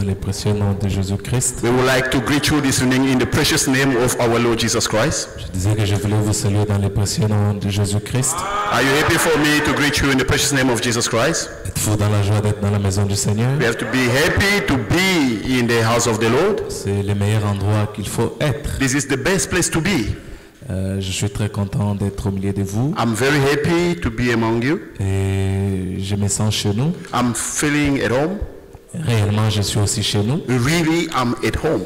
le précieux nom de Jésus-Christ. We would like to greet you this evening in the precious name of our Lord Jesus Christ. Je disais que je voulais vous saluer dans le précieux nom de Jésus-Christ. Are you happy for me to greet you in the precious name of Jesus Christ? Êtes-vous dans la joie d'être dans la maison du Seigneur? We have to be happy to be in the house of the Lord. C'est le meilleur endroit qu'il faut être. This is the best place to be. Je suis très content d'être au milieu de vous. I'm very happy to be among you. Et je me sens chez nous. I'm feeling at home. Réellement, je suis aussi chez nous. Really, I'm at home.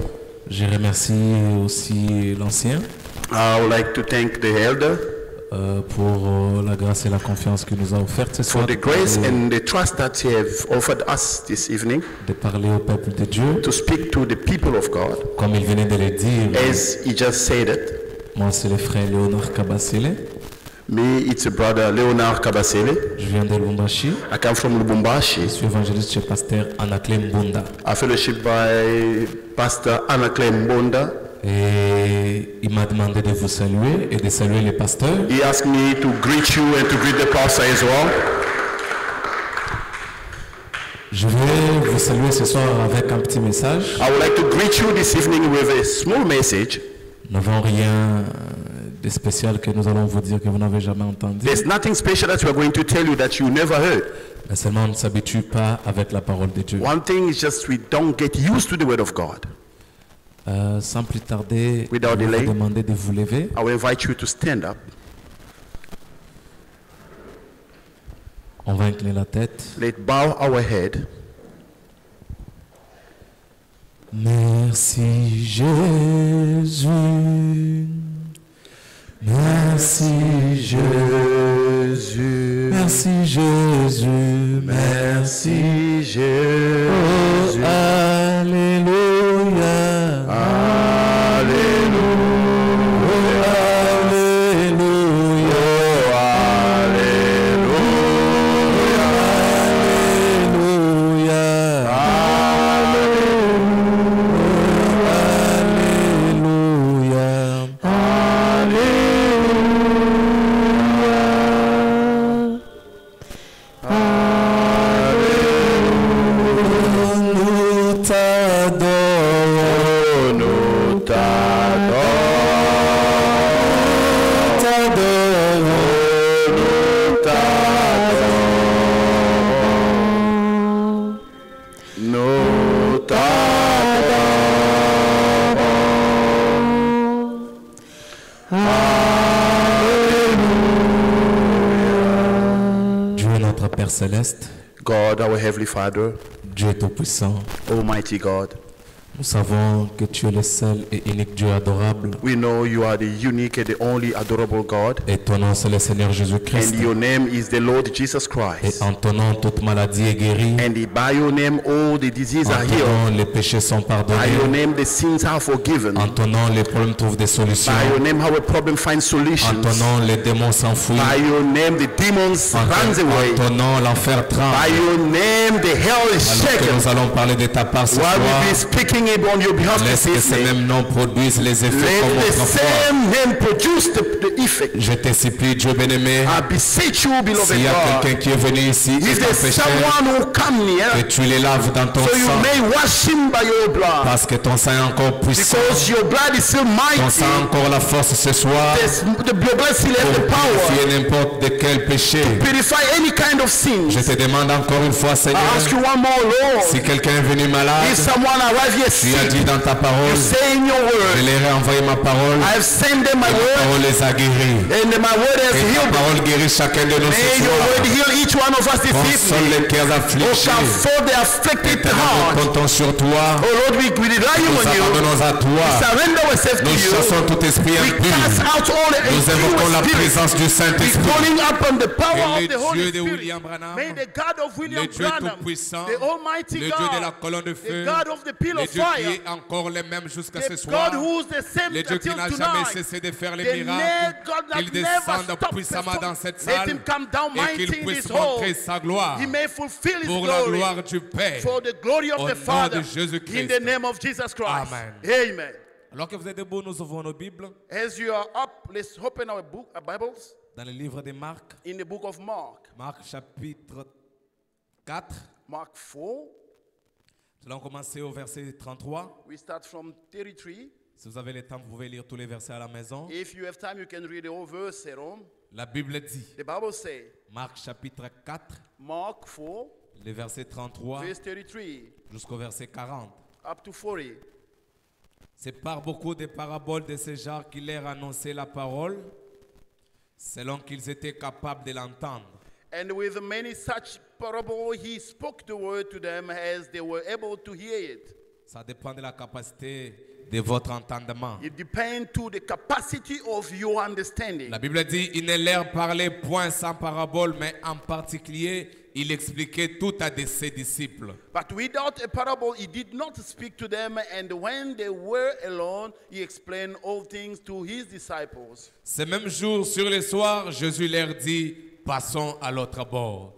Je remercie aussi l'ancien I would like to thank the elder pour la grâce et la confiance qu'il nous a offerte ce soir for the grace and the trust that he have offered us this evening de parler au peuple de Dieu. to speak to the people of God. Comme il venait de le dire, As he just said it, moi c'est le frère Léonard Kabasele. me, it's a brother Leonard Kabasele. Je viens de Lubumbashi. I come from Lubumbashi. Je suis évangéliste chez pasteur Anakle Mbunda. I fellowship by Pastor Anakle Mbonda. Et il m'a demandé de vous saluer et de saluer les pasteurs. He asked me to greet you and to greet the pastor as well. Je vais vous saluer ce soir avec un petit message. I would like to greet you this evening with a small message. Nous n'avons rien de spécial que nous allons vous dire que vous n'avez jamais entendu. There's nothing special that we are going to tell you that you never heard. Mais seulement on ne s'habitue pas avec la parole de Dieu. One thing is just we don't get used to the word of God. Sans plus tarder, Without je vais delay. vous demander de vous lever. I will invite you to stand up. On va incliner la tête. Let's bow our head. Merci Jésus. Merci Jésus. Merci Jésus. Merci Jésus. Oh, Alléluia. Alléluia. Père céleste, God, our Heavenly Father, Dieu tout-puissant, Almighty God, nous savons que tu es le seul et unique Dieu adorable. we know you are the unique and the only adorable God, Et ton nom c'est le Seigneur Jésus-Christ. and your name is the Lord Jesus Et Christ. en ton nom toute maladie est guérie. And by your name all the diseases En are ton healed. nom les péchés sont By your pardonnés. name the sins are forgiven. En ton nom les problèmes trouvent des solutions. By your name our problem finds En solutions. ton nom les démons s'enfuient. By your name the demons runs away. En ton nom l'enfer By tremble. your name the hell is Alors que shaken. nous allons parler de ta part ce While soir, we be speaking on your behalf laisse this que ce evening, même nom produise les effets let comme the autrefois. same name produce the effect. Je te supplie, Dieu bien-aimé, I beseech you, beloved s'il y a God, quelqu'un qui est venu ici et if qui a there's péché, someone who come que here, tu les laves dans ton so you sang, may wash him by your blood, parce que ton sang est encore puissant, because your blood is still ton mighty. sang a encore la force ce soir The blood still has the pour power purifier n'importe de quel péché. to purify any kind of sin. Je te demande encore une fois, I Seigneur, ask you one more, Lord. si quelqu'un est venu malade, If someone arrive here tu as dit sick, dans ta parole, you say in your je word, leur ai envoyé ma parole, I have sent them my ma word, parole les a guéris. and my word has Et ta healed them. parole guérit chacun de nous May ce your soir. word heal each one of us this Console evening. les cœurs Oh, affligés. comfort the afflicted Éternel, nous heart. comptons sur toi. Oh Lord, we rely Nous on you. abandonnons à toi. Surrender ourselves to Nous you. chassons tout esprit We impur. cast out all the Nous invoquons la impure spirits. présence du We Saint-Esprit. calling upon the power Et of le the Holy Dieu de Spirit. William Branham, May the God of William le Dieu Branham, tout-puissant, the Almighty le Dieu de la God, colonne de the feu, God of the pillar le of Dieu qui fire, est encore le même jusqu'à ce the soir, God who is the same le Dieu qui until n'a jamais tonight, cessé de faire les the miracles, God that qu'il never descende stops puissamment dans cette let salle him come down et mighty qu'il in puisse this hall. montrer sa gloire He may fulfill his pour la glory gloire du Père. for the glory of Au the nom Father de Jésus-Christ. in the name of Jesus Christ. Amen. Amen. Alors que vous êtes debout, nous ouvrons nos Bibles As you are up, let's open our book, our Bibles, dans le livre de Marc, in the book of Mark. Marc chapitre 4. Mark 4. Nous allons commencer au verset 33. We start from 33. Si vous avez le temps, vous pouvez lire tous les versets à la maison. If you have time, you can read the whole verse at home. La Bible dit, The Bible says, Marc chapitre 4, Mark 4, le verset 33 verse 33, jusqu'au verset 40. up to 40. C'est par beaucoup de paraboles de ce genre qu'il leur annonçait la parole, selon qu'ils étaient capables de l'entendre. And with many such parables, he spoke the word to them as they were able to hear it. Ça dépend de la capacité de votre entendement. It depends to the capacity of your understanding. La Bible dit, il ne leur parlait point sans parabole, mais en particulier, il expliquait tout à ses disciples. But without a parable, he did not speak to them, and when they were alone, he explained all things to his disciples. Ce même jour, sur le soir, Jésus leur dit, passons à l'autre bord.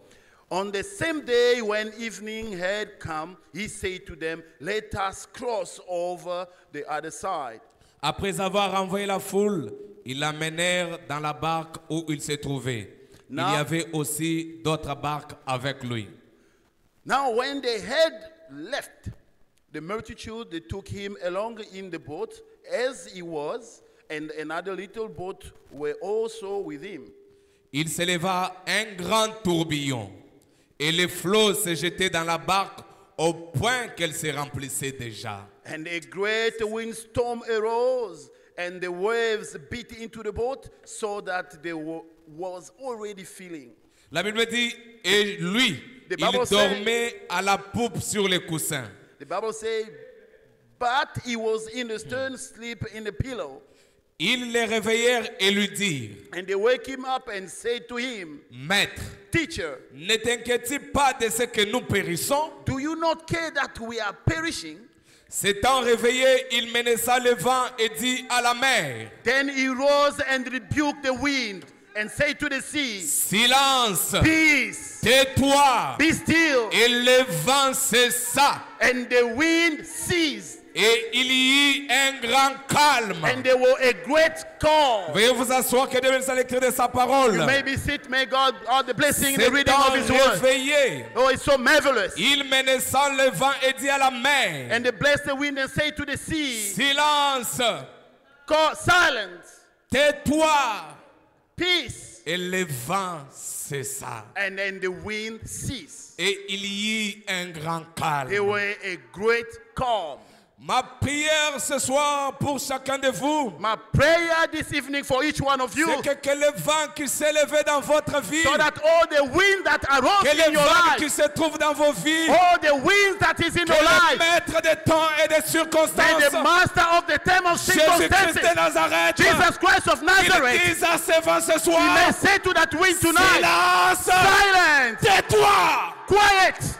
On the same day, when evening had come, he said to them, let us cross over the other side. Après avoir renvoyé la foule, ils l'amenèrent dans la barque où il se trouvait. Il y avait aussi d'autres barques avec lui. Now when they had left the multitude, they took him along in the boat as he was, and another little boat were also with him. Il s'éleva un grand tourbillon, et les flots se jetaient dans la barque au point qu'elle se remplissait déjà. And a great windstorm arose, and the waves beat into the boat, so that there was already filling. La Bible dit, et lui, The il Bible dormait à la poupe sur les coussins. The Bible says, but he was in the stern, sleep in the pillow. Ils le réveillèrent et lui dirent, And they wake him up and say to him, Maître, Teacher, ne t'inquiètes pas de ce que nous périssons? do you not care that we are perishing? S'étant réveillé, il menaça le vent et dit à la mer, Then he rose and rebuked the wind and said to the sea, Silence, Peace, tais-toi. be still. Et le vent cessa, And the wind ceased, et il y eut un grand calme. and there was a great calm. Veuillez vous asseoir, que Dieu bénisse la lecture de sa parole. You may be seated, may God all the blessing in the reading S'étant of his word. réveillé, Oh, it's so marvelous. il menaça le vent et dit à la mer, And they blessed the wind and say to the sea, Silence, Call silence, tais-toi. peace. Et le vent cessa. And then the wind ceased. Et il y eut un grand There calme. were a great calm. Ma prière ce soir pour chacun de vous, My prayer this evening for each one of you, c'est que le vent qui s'est levé dans votre vie, so that all the wind that arose que in le your vent qui life, se trouve dans vos vies, all the winds that is in que your le life, maître des temps et des may circonstances, the master of the time of Jésus-Christ de circumstances, Nazareth, Jesus Christ of il Nazareth, dise à ce vent ce he may soir, say to that wind tonight, silence, silence, tais-toi. quiet.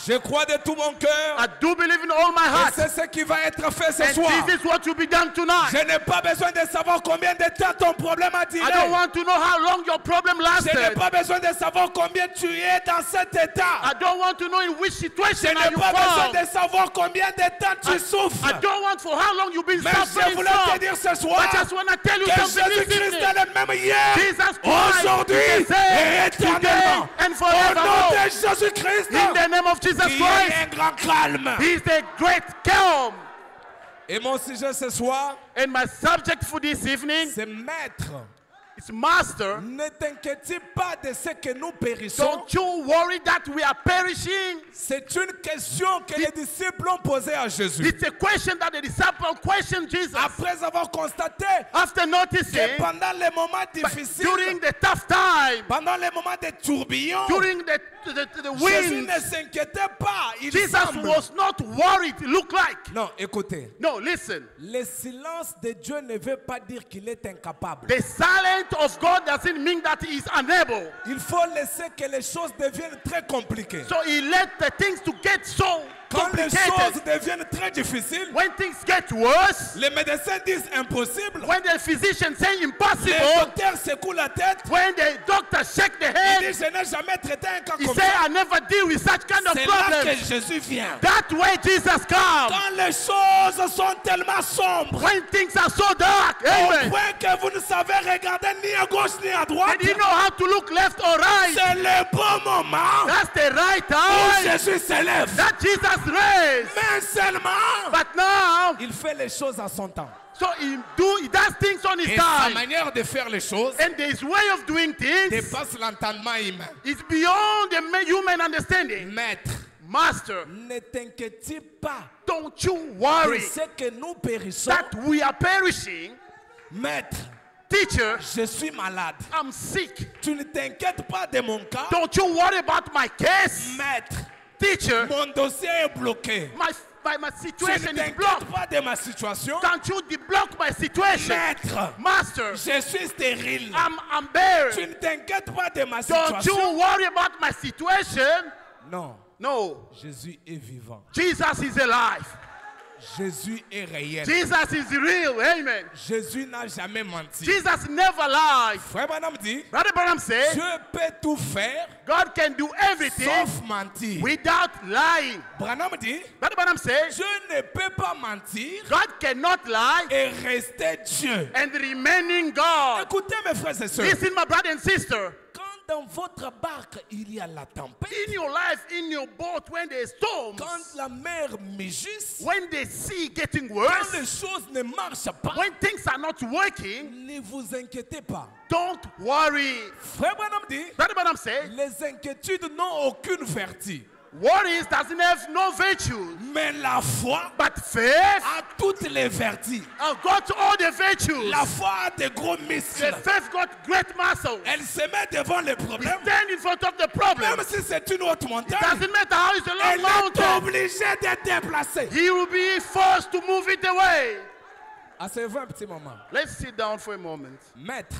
Je crois de tout mon cœur, I do believe in all my et heart, c'est ce qui va être fait ce and soir. this is what will be done tonight. Je n'ai pas besoin de savoir combien de temps ton problème a duré. I don't want to know how long your problem Je n'ai lasted. pas besoin de savoir combien tu es dans cet état. I don't want to know in which Je situation are n'ai you pas besoin found. de savoir combien de temps tu souffres. I don't want for how long you've been Mais je suffering voulais te from. dire ce I soir just want to tell you que something this Jésus-Christ evening. est le même hier, Jesus Christ aujourd'hui is the et same today éternellement. and Au nom forevermore. de Jésus-Christ, In the name of Jesus il y a Christ, un grand calme. He is the great calm. Et mon sujet ce soir, And my subject for this evening c'est maître. is Master. Ne t'inquiète pas de ce que nous périssons. Don't you worry that we are perishing. C'est une question que les disciples ont posée à Jésus. It's a question that the disciples questioned Jesus Après avoir constaté after que noticing pendant les moments difficiles, during the tough time, pendant les moments de tourbillon, during the Jésus wind, ne s'inquiétait pas. Il Jesus semble. was not worried, look like. Non, écoutez. No, listen. Le silence de Dieu ne veut pas dire qu'il est incapable. The silence of God doesn't mean that he is unable. Il faut laisser que les choses deviennent très compliquées. So he let the things to get so Quand les choses complicated, deviennent très difficiles, when things get worse, les médecins disent impossible. when the physicians say Les impossible, docteurs secouent la tête. when the doctors shake the Ils head, disent, je n'ai jamais traité un cas he comme say, ça. I never deal with such kind of C'est là que problems. Jésus vient. That way Jesus comes. Quand les choses sont tellement sombres, When things are so dark, au amen. point que vous ne savez regarder ni à gauche ni à droite, And you know how to look left or right. c'est le bon moment That's the right où time Jésus s'élève. that Jesus raised. Mais seulement, But now, il fait les choses à son temps. so he does things on his Et sa time. manière de faire les choses And his way of doing things dépasse l'entendement humain. is beyond the human understanding. Maître, Master, ne t'inquiète pas don't you de worry ce que nous périssons. that we are perishing. Maître, Teacher, je suis malade. I'm sick. Tu ne t'inquiètes pas de mon cas. Don't you worry about my case. Maître, Teacher, mon dossier est bloqué. my Tu ne situation is t'inquiètes blocked. pas de ma situation. Can't you deblock my situation? Maître, Master, je suis stérile. I'm Tu buried. ne t'inquiètes pas de ma Don't you situation. worry about my situation. Non, No, Jésus est vivant. Jesus is alive. Jésus est réel. Jesus is real. Amen. Jésus n'a jamais menti. Jesus never lied. Frère Branham dit, Brother Branham said, Dieu peut tout faire God can do everything sauf mentir. without lying. Branham dit, Brother Branham said, Dieu ne peut pas mentir God cannot lie et rester Dieu. and remaining God. Écoutez mes frères et sœurs, Listen, my brother and sister. quand dans votre barque il y a la tempête, In your life, in your boat, when there's storms, quand la mer méjuste, when the sea getting quand worse, les choses ne marchent pas, when things are not working, ne vous inquiétez pas. don't worry. Frère Branham dit, Brother Branham said, les inquiétudes n'ont aucune vertu. worries doesn't have no virtue, Mais la foi but faith a toutes les vertus. got all the virtues. La foi a des gros The muscles. faith got great muscles. Elle se met devant les problèmes. Stand in front of the problem. Même si c'est une haute montagne, Doesn't matter how it's a long elle est mountain. obligée d'être déplacée. He will be forced to move it away. Asseyez-vous un petit moment. Let's sit down for a moment. Maître,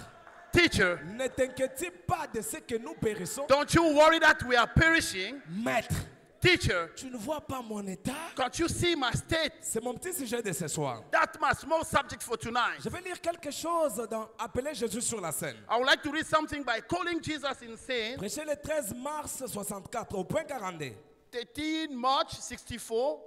Teacher, ne t'inquiète pas de ce que nous périssons. don't you worry that we are perishing. Maître, Teacher, tu ne vois pas mon état? can't you see my state? C'est mon petit sujet de ce soir. That's my small subject for tonight. Je vais lire quelque chose dans Appeler Jésus sur la scène. I would like to read something by calling Jesus insane. Prêché le 13 mars 64 au point 42. 13 March 64,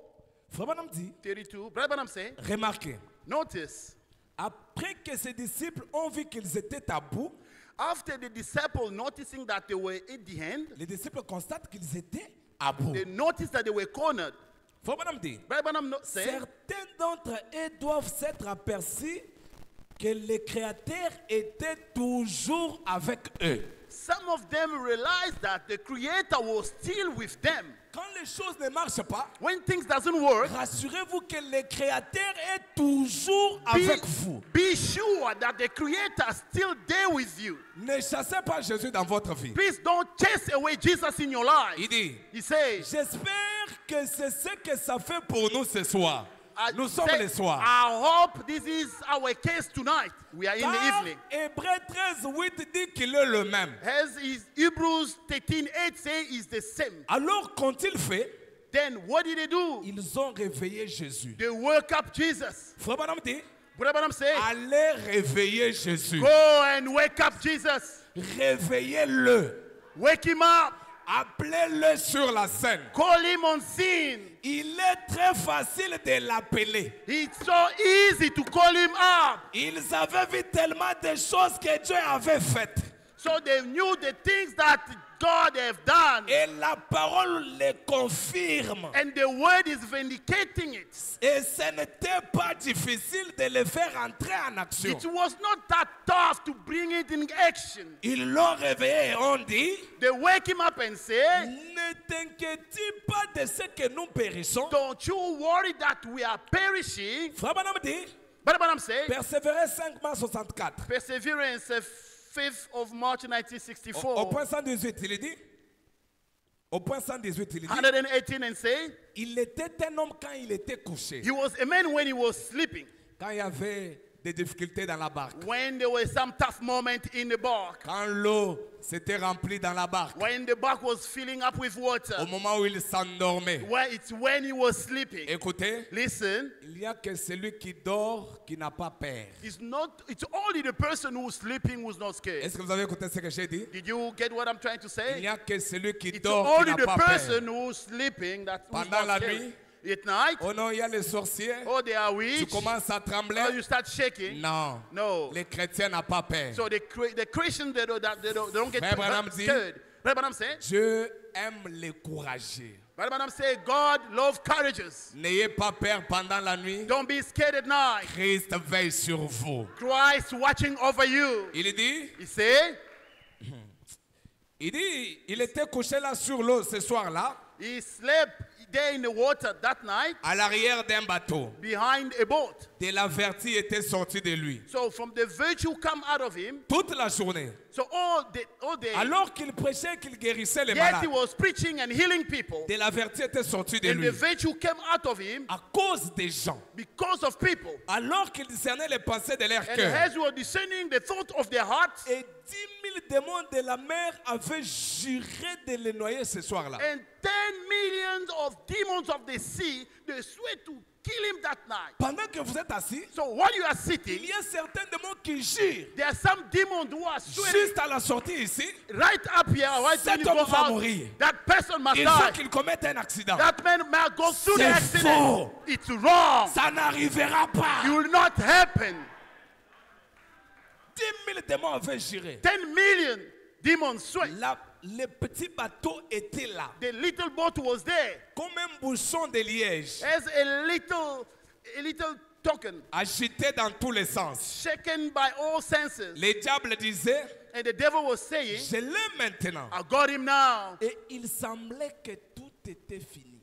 Frère Branham dit, 32. Brother Branham say, remarquez, notice, après que ses disciples ont vu qu'ils étaient à bout, after the disciples noticing that they were at the end, les disciples constatent qu'ils étaient à bout. they noticed that they were cornered. Frère Branham dit, Brother Branham say, certains d'entre eux doivent s'être aperçus que le Créateur était toujours avec eux. some of them realized that the Creator was still with them. Quand les choses ne marchent pas, When things doesn't work, rassurez-vous que le Créateur est toujours avec vous. be sure that the Creator is still there with you. Ne chassez pas Jésus dans votre vie. Please don't chase away Jesus in your life. Il dit, He says, j'espère que c'est ce que ça fait pour nous ce soir. Nous sommes say, le soir. I hope this is our case tonight. We are in the Car evening. Hébreux 13, 8 dit qu'il est le même. As is Hebrews 13:8 say is the same. Alors qu'ont-ils fait? Then what did they do? Ils ont réveillé Jésus. They woke up Jesus. Frère Branham dit, Brother Branham say, allez réveiller Jésus. go and wake up Jesus. Réveillez-le. Wake him up. Appelez-le sur la scène. Call him on scene. Il est très facile de l'appeler. It's so easy to call him up. Ils avaient vu tellement de choses que Dieu avait faites. So they knew the things that God have done. Et la parole le confirme. And the word is vindicating it. Et ce n'était pas difficile de le faire entrer en action. It was not that tough to bring it in action. Ils l'ont réveillé et ont dit, They wake him up and say, ne t'inquiète pas de ce que nous périssons. don't you worry that we are perishing. Frère Branham dit, Brother Branham say, persévérez 5 mars 64. perseverance, 5th of March 1964. Au point 118, il dit, au point 118, il dit, 118 and say, il était un homme quand il était couché. he was a man when he was sleeping. Quand il y avait des difficultés dans la barque. when there were some tough moments in the bark, Quand l'eau s'était remplie dans la barque, when the bark was filling up with water, au moment où il s'endormait. it's when he was sleeping. Écoutez, Listen, il n'y a que celui qui dort qui n'a pas peur. it's only the person who's sleeping who's not scared. Est-ce que vous avez écouté ce que j'ai dit? Did you get what I'm trying to Il say? n'y a que celui qui It's dort qui only n'a the pas person peur. who's sleeping that who's Pendant la not scared. nuit, At night, oh non, il y a les sorciers. oh, they are Tu weak. commences à Oh, trembler. you start shaking. Non. No. Les chrétiens n'ont pas peur. So the Christians, they don't get Frère Branham dit, scared. Brother Branham said, Dieu aime les courageux. Brother Branham said, God loves courageous. N'ayez pas peur pendant la nuit. Don't be scared at night. Christ veille sur vous. Christ watching over you. Il dit, He said, il était couché là sur l'eau ce soir-là, he slept there in the water that night à l'arrière d'un bateau. behind a boat. De la vertu était sortie de lui. So from the virtue come out of him. Toute la journée. So all day, Alors qu'il prêchait, qu'il guérissait les yet malades. he was preaching and healing people. De la vertu était sortie de And lui. the virtue came out of him À cause des gens. because of people. Alors qu'il discernait les pensées de leur And cœur. as we were discerning the thought of their hearts, Et 10 000 démons de la mer avaient juré de les noyer ce soir-là. and 10 millions of demons of the sea, they swear to kill him that night. Pendant que vous êtes assis, So while you are il sitting, y a certains démons qui jurent. there are some demons who are swearing Juste à la sortie ici, right up here, right when you Cet go homme va out, mourir. that person must il faut die. qu'il commette un accident. That man might go through the C'est accident. faux. It's wrong. Ça n'arrivera It pas. will not happen. 10 000 démons avaient juré. 10 million demons sweat. Le petit bateau était là. The little boat was there Comme un bouchon de liège. as a little token, Agité dans tous les sens. shaken by all senses. Les diables disaient, And the devil was saying, je l'ai maintenant. I got him now. Et il semblait que tout était fini.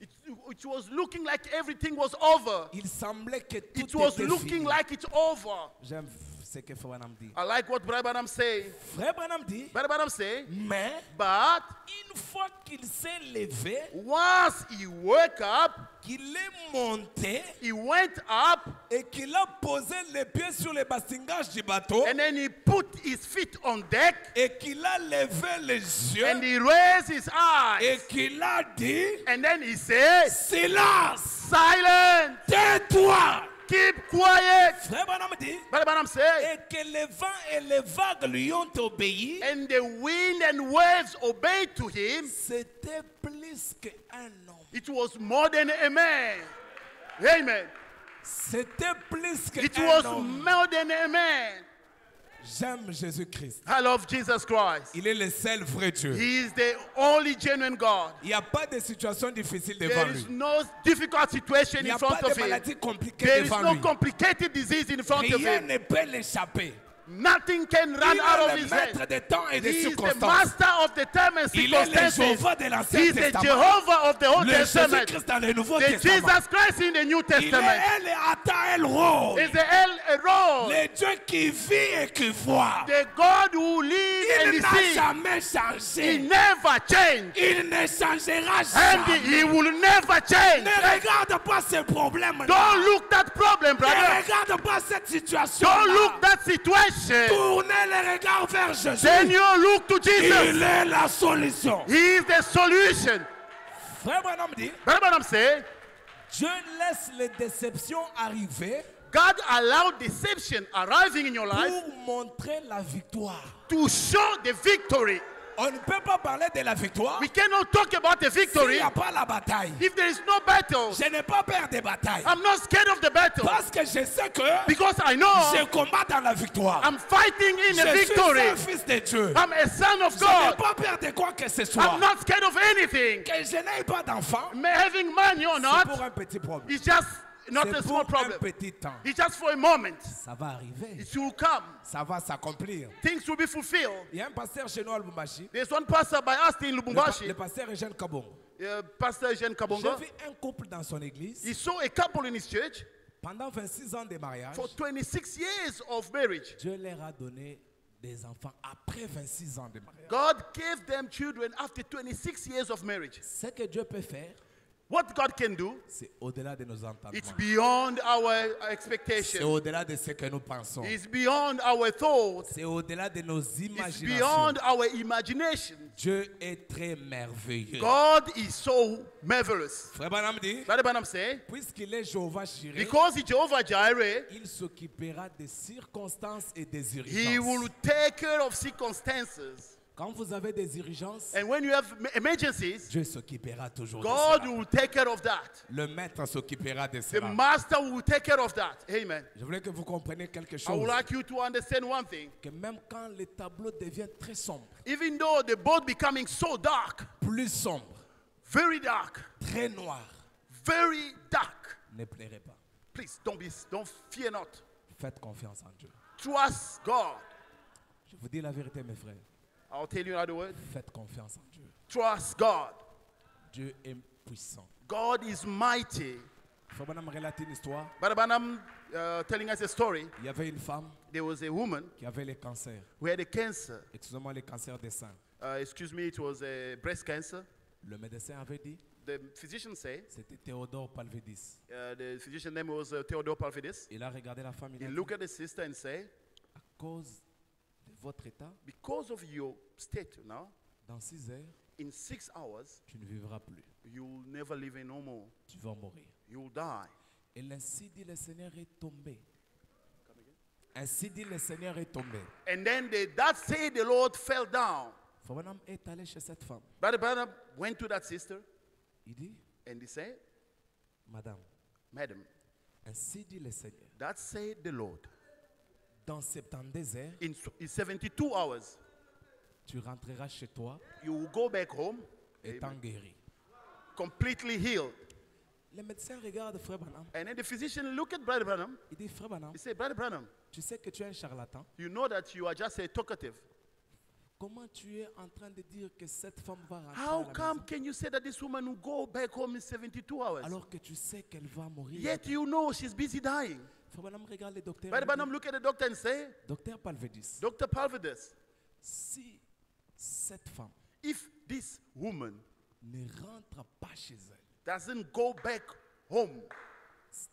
It was looking like everything was over. Il semblait que tout It was était looking fini. like it's over. J'aime ce que Frère Branham dit. I like what Brother Branham say. Frère Branham dit, Brother Branham say, mais but une fois qu'il s'est levé, once he woke up, qu'il est monté he went up et qu'il a posé les pieds sur les bastingages du bateau and then he put his feet on deck et qu'il a levé les yeux and he raised his eyes et qu'il a dit, and then he said, silence, silence, tais-toi. keep quiet. Frère Branham dit, Brother Branham said, et que les vents et les vagues lui ont obéi, and the wind and waves obeyed to him. c'était plus qu'un homme. It was more than a man. Amen. C'était plus It qu'un was homme. more than a man. J'aime Jésus-Christ. I love Jesus Christ. Il est le seul vrai Dieu. He is the only genuine God. Il n'y a pas de situation difficile devant There is lui. no difficult situation Il n'y in a front pas de of him. maladie compliquée There is devant no lui. complicated disease in front of Rien him. ne peut l'échapper. Nothing can Il run out of est le his maître hand. des temps et des He is the circonstances. master of the time and Il est le circumstances. Jéhovah de He l'Ancien is the Testament. Jehovah of the Old Le Testament. Jésus-Christ dans le Nouveau The Testament. Jesus Christ in the New Il Testament. est El Ata El Roi. Is the El Roi. Le Dieu qui vit et qui voit. The God who lives and Il he n'a sees. jamais He changé. never changed. Il ne changera And jamais. he will never change. Ne regarde pas ce problème. Don't look that problem, Ne brother. regarde pas cette situation. Don't look that situation. Tournez le regard vers Jésus. Then you look to Jesus. Il est la solution. He is the solution. Frère Branham dit, Brother Branham said, Dieu laisse les déceptions arriver God allowed deception arriving in your life pour montrer la victoire. to show the victory. On ne peut pas parler de la victoire We cannot talk about the s'il victory n'y a pas la bataille. if there is no battle. Je n'ai pas peur des batailles. I'm not scared of the battle Parce que je sais que because I know je combats dans la victoire. I'm fighting in a Je suis victory. un fils de Dieu. I'm a son of Je n'ai God. pas peur de quoi que ce soit. I'm not scared of anything. Que je n'ai pas d'enfant, Having money or c'est not, pour un petit problème. it's just not a C'est small pour un problem. petit temps. It's just for a moment. Ça va arriver. It will come. Ça va s'accomplir. Things will be fulfilled. Il y a un pasteur chez nous à Lubumbashi. There's one pastor by us in Le Lubumbashi, pasteur Eugène Kabong. Pastor Jean J'ai Kabonga. vu un couple dans son église. He saw a couple in his church Pendant 26 ans de mariage, for 26 years of marriage. Dieu leur a donné des enfants après 26 ans de mariage. God gave them children after 26 years of marriage. Ce que Dieu peut faire, What God can do, c'est au-delà de nos it's entendements. beyond our C'est expectation. au-delà de ce que nous pensons. It's beyond our thoughts. C'est au-delà de nos It's imaginations. beyond our imagination. Dieu est très merveilleux. God is so marvelous. Frère Branham dit, Brother Branham say, puisqu'il est Jéhovah Jireh, because he's Jehovah Jireh, il s'occupera des circonstances et des he will urgences. take care of circumstances. Quand vous avez des urgences, And when you have emergencies, Dieu s'occupera toujours de God cela. will take care of that. Le maître s'occupera de The cela. master will take care of that. Amen. Je voulais que vous compreniez quelque I would chose. like you to understand one thing. Que même quand les tableaux deviennent très sombres, Even though the boat becoming so dark, plus sombres, very dark, très noirs, very dark, ne pleurez pas. please don't fear not. Faites confiance en Dieu. Trust God. Je vous dis la vérité, mes frères. I'll tell you another word. Faites confiance en Dieu. Trust God. Dieu est puissant. God is mighty. Frère Branham relate une histoire. Brother Branham telling us a story. Il y avait une femme There was a woman qui avait le cancer. who had a cancer. Excusez-moi, le cancer des seins. Excuse me, it was a breast cancer. Le médecin avait dit, The physician said, c'était Théodore Palvedis. the physician name was Theodore Palvedis. Il a regardé la femme, il He a dit, looked at the sister and said, à cause de votre état, because of your state now, dans 6 heures, in 6 hours, tu ne vivras plus. you'll never live in no more. Tu vas mourir. You'll die. Et ainsi dit le Seigneur est tombé. Ainsi dit le Seigneur est tombé. And then that said the Lord fell down. Frère Branham est allé chez cette femme. Brother Branham went to that sister Il dit, and he said, Madame, Madam, ainsi dit le Seigneur. that said the Lord. Dans 72 heures, In 72 hours, tu rentreras chez toi you will go back home étant guéri. completely healed. Le médecin regarde Frère Branham. And then the physician looked at Brother Branham. Il dit, Frère Branham, He said, Brother Branham, tu sais que tu es un charlatan. you know that you are just a talkative. Comment tu es en train de dire que cette femme va rentrer How à la come maison can you say that this woman will go back home in 72 hours? alors que tu sais qu'elle va mourir? Yet you know she's busy dying. Frère Branham regarde le docteur. Brother il dit, Branham look at the doctor and say, Docteur Palvedis, Dr. Palvedis, si cette femme if this woman ne rentre pas chez elle, doesn't go back home,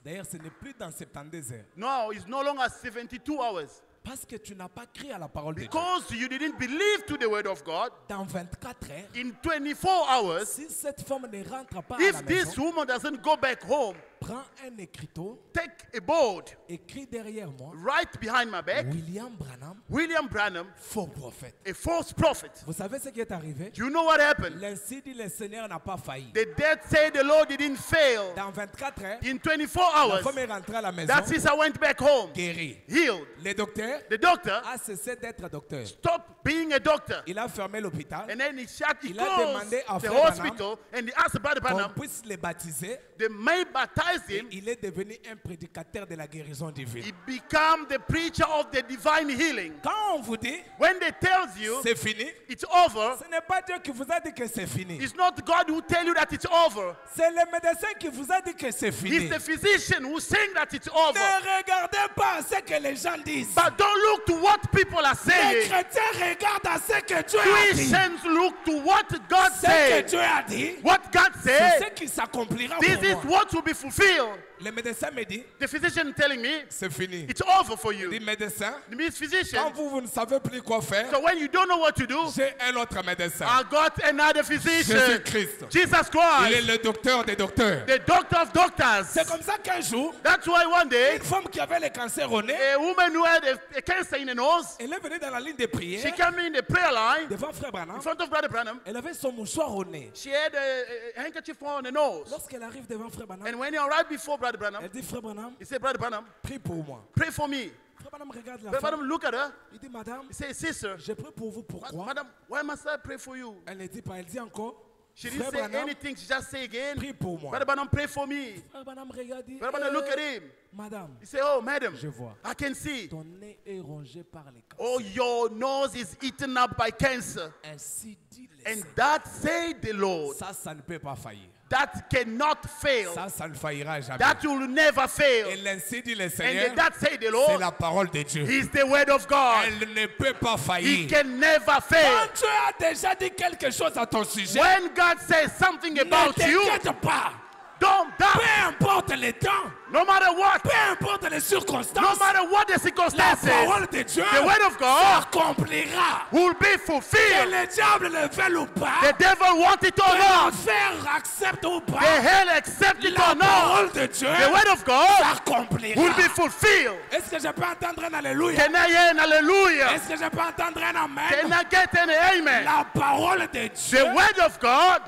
d'ailleurs ce n'est plus dans 72 heures, no, it's no longer 72 hours. parce que tu n'as pas cru à la parole de Dieu. Because you didn't believe to the word of God, Dans 24 heures, in 24 hours, si cette femme ne rentre pas à if la this maison, woman doesn't go back home, prends un écriteau, take a board, écris derrière moi, right behind my back, William Branham, William Branham, faux prophète. a false prophet. Vous savez ce qui est arrivé? Do you know what happened? L'ainsi dit le Seigneur n'a pas failli. The dead say the Lord didn't fail. Dans 24 heures, In 24 la hours, femme est rentrée à la maison, that sister went back home, guérie. healed. Le docteur The doctor a cessé d'être docteur. stopped being a doctor. Il a fermé l'hôpital, And then he Il a closed demandé à the Frère hospital and he asked Brother qu'on Branham, puisse le baptiser. they may baptize Et him. il est devenu un prédicateur de la guérison divine. He became the preacher of the divine healing. Quand on vous dit When they tells you c'est fini, it's over, ce n'est pas Dieu qui vous a dit que c'est fini. it's not God who tell you that it's over. C'est le médecin qui vous a dit que c'est fini. It's the physician who's saying that it's over. Ne regardez pas à ce que les gens disent. But don't look to what people are Les saying. chrétiens regardent à ce que Dieu a dit. Christians look to what God Ce que said. Dieu a dit, What God c'est said, ce qui s'accomplira this pour is moi. what will be fulfilled. Le médecin me dit, The physician telling me, c'est fini. it's over for you. Le médecin, The physician, quand vous ne savez plus quoi faire, so when you don't know what to do, j'ai un autre médecin. I got another physician. Jésus-Christ. Jesus Il est Christ, le docteur des docteurs. the doctor of doctors. C'est comme ça qu'un jour, That's why one day, une femme qui avait le cancer au nez, a woman who had a cancer in the nose, elle est venue dans la ligne de she prière came in the prayer line devant Frère Branham. in front of Brother Branham. Elle avait son mouchoir au nez. She had a handkerchief on the nose. Lorsqu'elle arrive devant Frère Branham, And when he arrived before Brother Branham, elle dit, Frère Branham, he said, Brother Branham, prie pour moi. pray for me. Frère Branham regarde la Brother femme. Branham look at her. Il dit, Madame, He said, Sister, j'ai pris pour vous. Pourquoi? Madam, why must I pray for you? Elle ne dit pas, elle dit encore, She didn't Frère say Branham, anything. She just say again, prie pour moi. Brother Branham, pray for me. Frère Branham regarde, dit, Brother Branham look at him. Madame, He said, Oh, madam, je vois. I can see. Ton nez est rongé par les cancers. Oh, your nose is eaten up by cancer. Ainsi dit le And Seigneur. that said the Lord. Ça ne peut pas faillir. That cannot fail. Ça ne faillira jamais. That will never Et fail. l'ainsi dit le And Seigneur, that said the c'est Lord la parole de Dieu. is the word of God. Elle ne peut pas He faillir. can never fail. Quand Dieu a déjà dit quelque chose à ton sujet, When God says something ne about you, t'inquiète pas. Don't Peu doubt. importe les temps, No matter what. peu importe les No circonstances, matter what the la circumstances. parole de Dieu The word of God s'accomplira. will be Que fulfilled. le diable le veuille ou pas, The devil want it or que not. l'enfer accepte ou The pas, hell accept it la or not. parole de Dieu The word of God s'accomplira. will be fulfilled. Est-ce que je peux entendre un alléluia? Can I hear an hallelujah? Est-ce que je peux entendre un Can amen? I get an amen? La parole de Dieu The word of God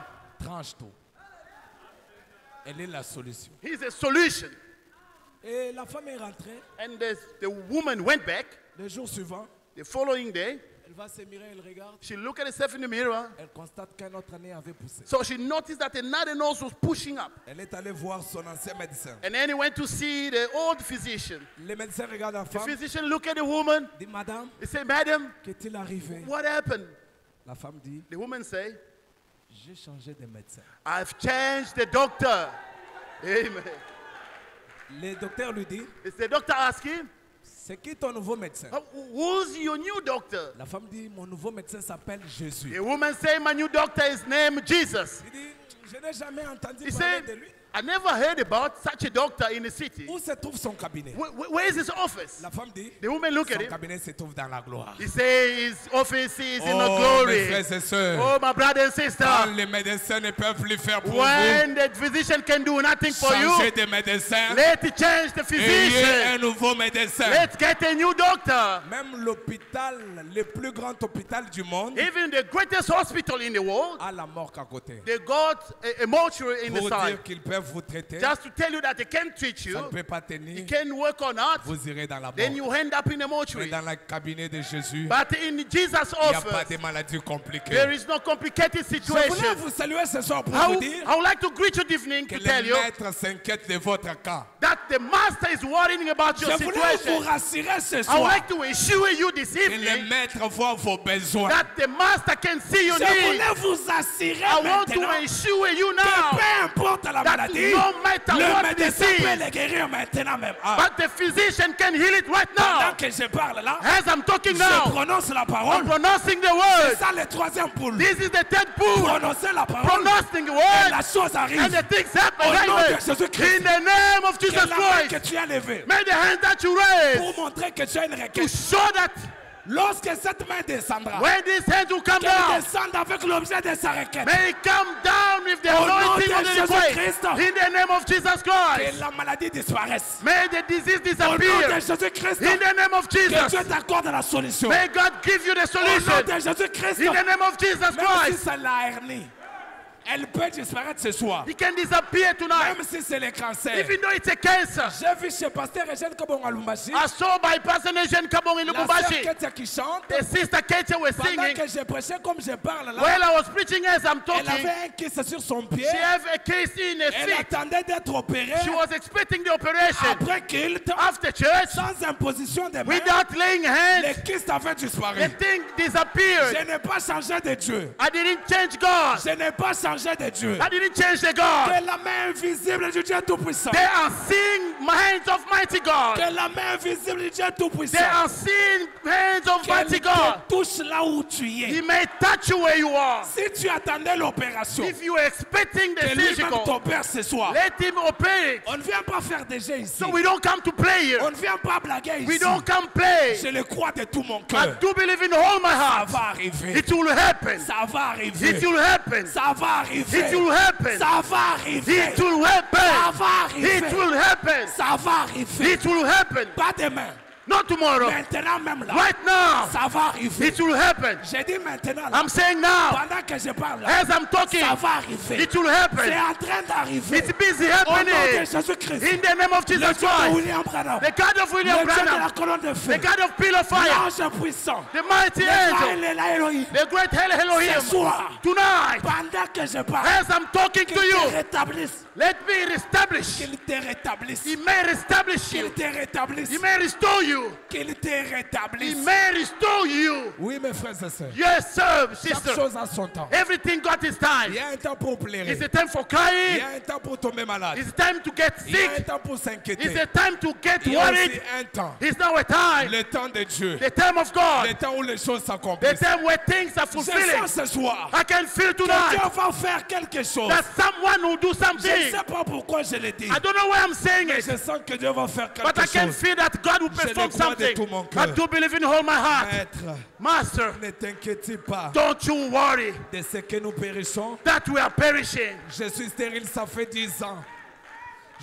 tranche tout. Elle est la solution. is a solution. Et la femme est rentrée. And the woman went back Le jour suivant, the following day. elle va se mirer, elle regarde. She looked at herself in the mirror. Elle constate qu'un autre nez avait poussé. So she noticed that another nose was pushing up. Elle est allée voir son ancien médecin. And then he went to see the old physician. Le médecin regarde la The femme, physician looked at the woman. dit Madame, He said, Madam, qu'est-il arrivé? what happened? La femme dit The woman said, j'ai changé de médecin. I've changed the doctor. Amen. Le docteur lui dit It's the doctor asking, c'est qui ton nouveau médecin? who's your new doctor? La femme dit mon nouveau médecin s'appelle Jésus. The woman said, my new doctor is named Jesus. Il dit je n'ai jamais entendu He parler said, de lui. I never heard about such a doctor in the city. Où se trouve son cabinet? Where is his office? La femme dit The woman looked at son him. cabinet se trouve dans la gloire. He said his office is in the Oh, mes glory. frères et sœurs, Oh, my brother and quand sister. les médecins ne peuvent plus faire pour When the physician can do nothing vous, for you, changez de médecin, let it change the ayez physician. un nouveau médecin. Let's get a new doctor. Même l'hôpital, le plus grand hôpital du monde, Even the greatest hospital in the world, a la morgue à côté. they got a mortuary in the Pour side. dire qu'ils peuvent vous traiter, Just to tell you that they can treat you, ça ne peut pas tenir, you can work or not, vous irez dans la then morgue. you end up in a Mais mortuary. dans le cabinet de Jésus, But in Jesus' il n'y a pas office, de maladie compliquée. there is no complicated Je voulais situation. vous saluer ce soir pour I vous would, dire I would like to greet you this evening que to tell le you maître s'inquiète de votre cas. that the master is worrying about your Je voulais vous situation. rassurer ce I would soir like to assure you this que le evening maître voit vos besoins. that the master can see your Je needs. voulais vous assurer I want to maintenant assure you que now peu importe la that maladie, no matter le what médecin peut disease, le guérir maintenant même. Ah, but the physician can heal it right pendant now. que je parle là, As I'm talking je now, prononce la I'm parole. pronouncing the C'est word. ça le troisième poule. This is the third pool. Prononcez la parole. Pronouncing the Et word, la chose and arrive. the things happen. Au nom de Amen. Jésus-Christ. In the name of Que Jesus la main que Christ, tu as levée may the hand that you raise pour montrer que tu as une to requête. show that Lorsque cette main descendra, when this hand will come qu'elle down, descende avec l'objet de sa requête. may it come down with the Au nom anointing de of the request. Jésus-Christ. In the name of Jesus Que Christ, la maladie disparaisse. may the disease Au nom de disappear. Jésus-Christ, In the name of que Dieu Jesus, t'accorde la solution. may God give you the Au nom solution. de Jésus-Christ, In the name of Jesus même si Christ, c'est la hernie, elle peut disparaître ce soir. it can disappear tonight. Même si c'est le cancer. Even though it's a cancer. J'ai vu chez Pasteur Eugène Kabong à Lumbashi, I saw by Pastor Nation Kabong in la sœur Lubumbashi. Ketia qui chante. The sister Katia was Pendant singing. que je prêchais comme je parle là, While I was preaching as I'm elle talking, avait un kiss sur son pied. she have a case in her Elle feet. attendait d'être opérée She was expecting the operation. après qu'il, After church, sans imposition de main, without laying hands, le kyste avait disparu. the thing disappeared. Je n'ai pas changé de Dieu. I didn't change God. Je n'ai pas changé de Dieu. I didn't change the God. Que la main invisible du Dieu Tout-Puissant. The unseen hands of mighty God. Que la main invisible du Dieu The Tout-Puissant. unseen hands of Qu'elle mighty God. te touche là où tu He es. may touch you where you are. Si tu attendais l'opération, If you are expecting the que lui-même surgical, t'opère ce soir. let him operate it. On ne vient pas faire des jeux ici. So we don't come to play here. On ne vient pas blaguer We ici. don't come play. Je le crois de tout mon I cœur. do believe in all my Ça heart. va arriver. It will happen. Ça va arriver. It will happen. Ça va arriver. It will happen. Ça va arriver. It will Ça happen. va arriver. It will happen. Ça va arriver. It will happen. Pas demain. Not tomorrow. Maintenant même là. Right now. Ça va arriver. It will happen. J'ai dit maintenant là. I'm saying now. Pendant que je parle là. As I'm talking, Ça va arriver. it will C'est happen. en train d'arriver. It's busy Au nom de happening. Jésus-Christ. In the name of Le Jesus Dieu de Christ. William Branham. The God of William Le Dieu de la Branham. colonne de feu. The God of Pillar Fire. L'ange puissant. The mighty Le angel. Israël est là, Elohim. The great hell Elohim. Ce soir. Tonight, Pendant que je parle. as I'm talking Qu'il to te you, rétablisse. let me reestablish. Qu'il te rétablisse. He may reestablish Qu'il you. te rétablisse. He may restore you. Qu'il te He rétablisse. may restore you. Oui, mes frères et sœurs. Yes, sir, Chaque sister. chose a son temps. Everything got its time. Il y a un temps pour pleurer. It's a time for Il y crying. a un temps pour tomber malade. It's time to get Il y a un sick. temps pour It's s'inquiéter. a time to get Il y a aussi worried. un temps. It's now a time. Le temps de Dieu. The time of God. Le temps où les choses The s'accomplissent. time where things are Je fulfilling. sens ce soir I can feel que Dieu tonight va faire quelque chose. that someone will do Je ne something. sais pas pourquoi je le dis. I don't know why I'm saying Mais it, je sens que Dieu va faire but I quelque can chose. feel that God will Je le perform crois de something. tout mon cœur. I do believe in all my heart. Maître, Master, ne t'inquiète pas don't you worry de ce que nous périssons. that we are perishing. Je suis stérile, ça fait 10 ans.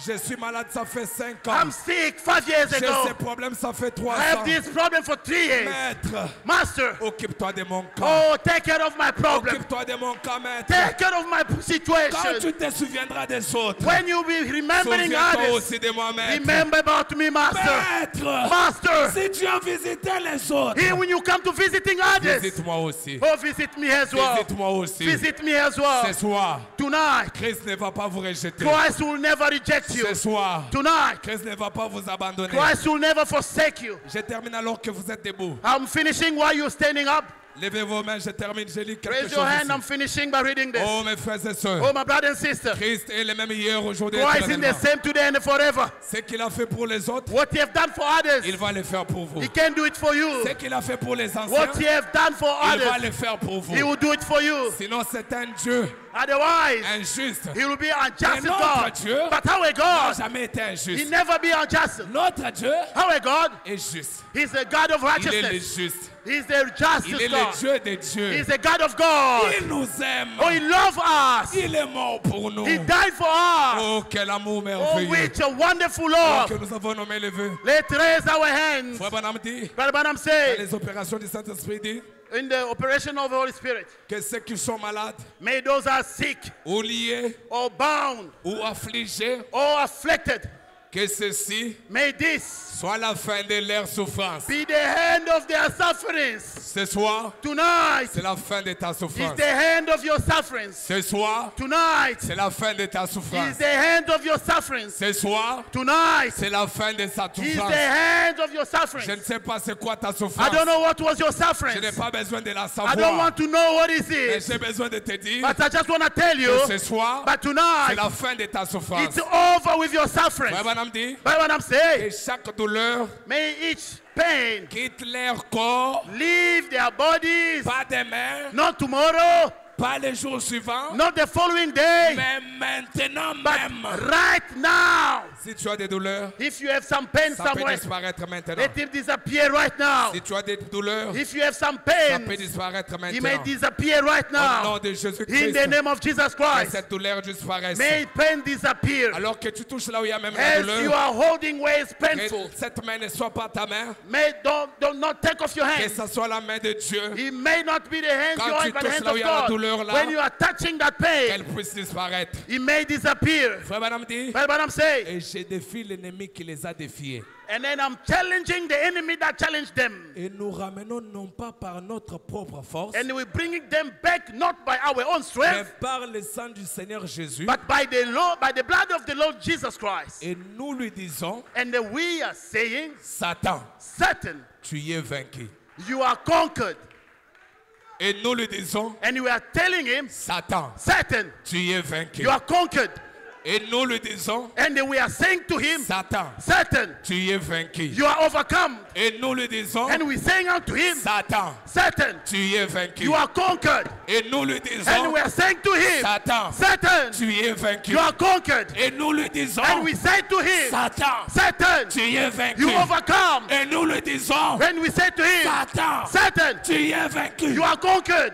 Je suis malade, ça fait 5 ans. I'm sick 5 years J'ai ago. ces problèmes, ça fait 3 I have ans. this problem for 3 years. Maître, Master, occupe-toi de mon cas. oh, take care of my problem. Occupe-toi de mon cas, maître. Take care of my Quand situation. tu te souviendras des autres, When you be remembering souviens-toi others, aussi de moi, maître. remember about me, Master. Maître, Master, si tu as visité les autres, here when you come to visiting others, visite-moi aussi. oh, visit me as well. Visite-moi aussi. Visit me as well. Ce soir, Tonight, Christ ne va pas vous rejeter. Christ will never reject you. Ce soir, Tonight, Christ ne va pas vous abandonner. Christ will never forsake you. Je termine alors que vous êtes debout. I'm finishing while you're standing up. Levez vos mains, je termine, je lis quelque Raise chose your hand. ici. I'm finishing by reading this. Oh mes frères et sœurs, Oh, my brother and sister. Christ est le même hier, aujourd'hui et Christ is the éternellement. same today and forever. Ce qu'il a fait pour les autres, What he have done for others, il va le faire pour vous. he can do it for you. Ce qu'il a fait pour les anciens, What he have done for il va others, le faire pour vous. he will do it for you. Sinon c'est un Dieu Otherwise, injuste. he will be unjust Mais notre God. Dieu But our n'a God, jamais été he injuste. never be unjust. Notre Dieu Our God, est juste. he's a God of Il est le righteousness. juste. He's the Il justice est God. le Dieu des dieux. He's a God of God. Il nous aime. Oh, he loves us. Il est mort pour nous. He died for us. Oh, quel amour Oh, merveilleux. which a wonderful Oh, love. que nous avons nommé le vœu. Let's raise our hands. Frère Branham dit, Brother Branham dans said, les opérations du Saint-Esprit dit, in the operation of the Holy Spirit, que ceux qui sont malades, may those are sick ou liés, or bound ou affligés, or afflicted, que ceci may this soit la fin de leur souffrance. be the end of their sufferings. Ce soir, Tonight c'est la fin de ta is souffrance. the end of your sufferings. Ce soir, Tonight c'est la fin de ta is souffrance. the end of your sufferings. Ce soir, Tonight c'est la fin de sa is souffrance. the end of your Je ne sufferings. sais pas c'est quoi ta I souffrance. don't know what was your Je n'ai sufferings. pas besoin de la I don't savoir. want to know what is Mais it. j'ai besoin de te dire But I just want to tell you, que ce soir, but c'est tonight, la fin de ta souffrance. it's over with your suffering. Frère Branham dit But what I'm saying, que chaque douleur may each pain quitte leur corps, leave their bodies, pas demain, not tomorrow, pas les jours suivants, not the following day, mais maintenant but même. right now. Si tu as des douleurs, If you have some pain ça peut somewhere, disparaître maintenant. let it disappear right now. Si tu as des douleurs, If you have some ça pain, peut disparaître it may maintenant. disappear right Au nom now. de In Jésus-Christ, the name of Jesus que Christ, cette douleur disparaisse. may pain disappear. Alors que tu touches là où il y a même la As you douleur, are holding where it's que painful, cette main ne soit pas ta main, may don't not take off your que hands. ce soit la main de Dieu, It may not be the hands Quand you tu have, but the touches hands là où of il y a la God. douleur là, When you are touching that pain, qu'elle puisse disparaître. it may disappear. Frère Branham dit, But I'm saying, et je défie l'ennemi qui les a défiés. and then I'm challenging the enemy that challenged them. Et nous ramenons non pas par notre propre force, And we're bringing them back not by our own mais strength, par le sang du Seigneur Jésus. but by the blood of the Lord Jesus Christ. Et nous lui disons, And we are saying, Satan, Satan, tu y es vaincu. you are conquered. Et nous lui disons, And we are telling him, Satan, Satan, tu y es vaincu. you are conquered. Et nous lui disons, And we are saying to him, Satan, Satan, tu y es vaincu. you are overcome. Et nous lui disons, And we're saying unto him, Satan, Satan, tu y es vaincu. you are conquered. Et nous lui And disons, we are saying to him, Satan, Satan, tu y es vaincu. you are conquered. Et nous lui disons, And we say to him, Satan, Satan, tu y es vaincu. you overcome. Et nous lui disons, And we say to him, Satan, Satan, tu y es vaincu. you are conquered.